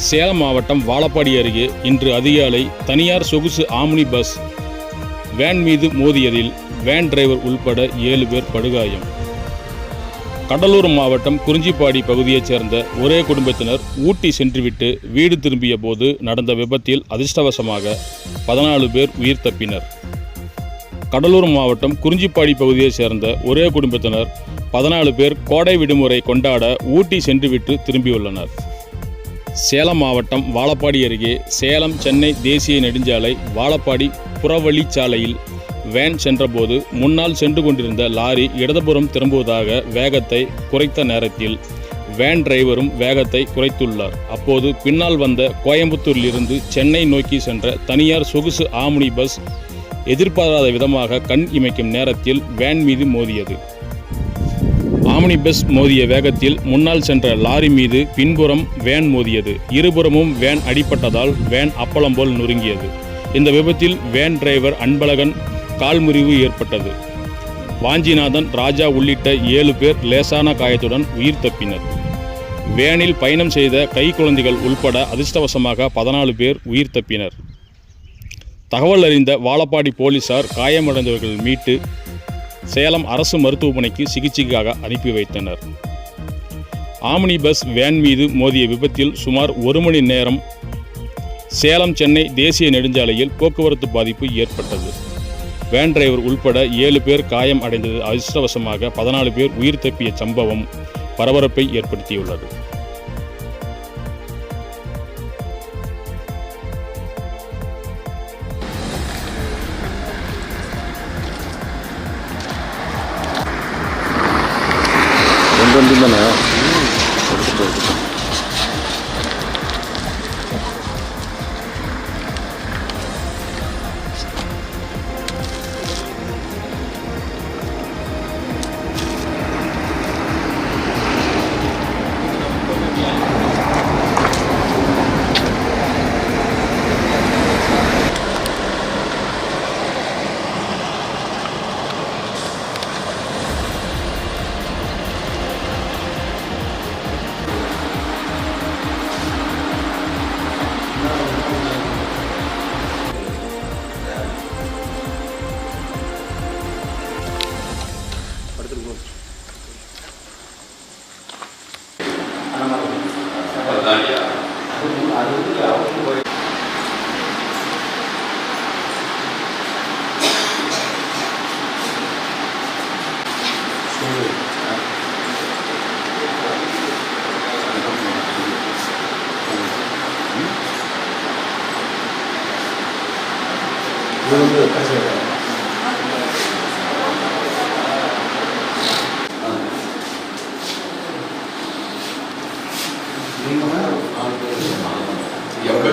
சேலம் மாவட்டம் வாழப்பாடி அருகே இன்று அதிகாலை தனியார் சொகுசு ஆம்னி பஸ் வேன் மீது மோதியதில் வேன் டிரைவர் உள்பட 7 பேர் படுகாயம். கடலூர் மாவட்டம் குறிஞ்சிப்பாடி பகுதியைச் சேர்ந்த ஒரே குடும்பத்தினர் ஊட்டி சென்றுவிட்டு வீடு திரும்பிய போது நடந்த விபத்தில் அதிர்ஷ்டவசமாக 14 பேர் உயிர் தப்பினர். கடலூர் மாவட்டம் குறிஞ்சிப்பாடி பகுதியைச் சேர்ந்த ஒரே குடும்பத்தினர் 14 பேர் கோடை விடுமுறை கொண்டாட ஊட்டி சென்றுவிட்டு திரும்பியுள்ளனர். சேலம் மாவட்டம் வாழப்பாடி அருகே சேலம் சென்னை தேசிய நெடுஞ்சாலை வாழப்பாடி புறவழிச்சாலையில் வேன் சென்றபோது முன்னால் சென்று கொண்டிருந்த லாரி இடதுபுறம் திரும்புவதாக வேகத்தை குறைத்த நேரத்தில் வேன் டிரைவரும் வேகத்தை குறைத்துள்ளார். அப்போது பின்னால் வந்த கோயம்புத்தூரிலிருந்து சென்னை நோக்கி சென்ற தனியார் சொகுசு ஆம்னி பஸ் எதிர்பாராத விதமாக கண் இமைக்கும் நேரத்தில் வேன் மீது மோதியது. ஆம்னி பஸ் மோதிய வேகத்தில் முன்னால் சென்ற லாரி மீது பின்புறம் வேன் மோதியது. இருபுறமும் வேன் அடிபட்டதால் வேன் அப்பளம் போல் நொறுங்கியது. இந்த விபத்தில் வேன் டிரைவர் அன்பழகன் கால் முறிவு ஏற்பட்டது. வாஞ்சிநாதன், ராஜா உள்ளிட்ட 7 பேர் லேசான காயத்துடன் உயிர் தப்பினர். வேனில் பயணம் செய்த கை குழந்தைகள் உள்பட அதிர்ஷ்டவசமாக 14 பேர் உயிர் தப்பினர். தகவல் அறிந்த வாழப்பாடி போலீசார் காயமடைந்தவர்கள் மீட்டு சேலம் அரசு மருத்துவமனைக்கு சிகிச்சைக்காக அனுப்பி வைத்தனர். ஆம்னி பஸ் வேன் மீது மோதிய விபத்தில் சுமார் 1 மணி நேரம் சேலம் சென்னை தேசிய நெடுஞ்சாலையில் போக்குவரத்து பாதிப்பு ஏற்பட்டது. வேன் டிரைவர் உள்பட 7 பேர் காயம் அடைந்தது. அதிர்ஷ்டவசமாக 14 பேர் உயிர் தப்பிய சம்பவம் பரபரப்பை ஏற்படுத்தியுள்ளது. தானே 옆에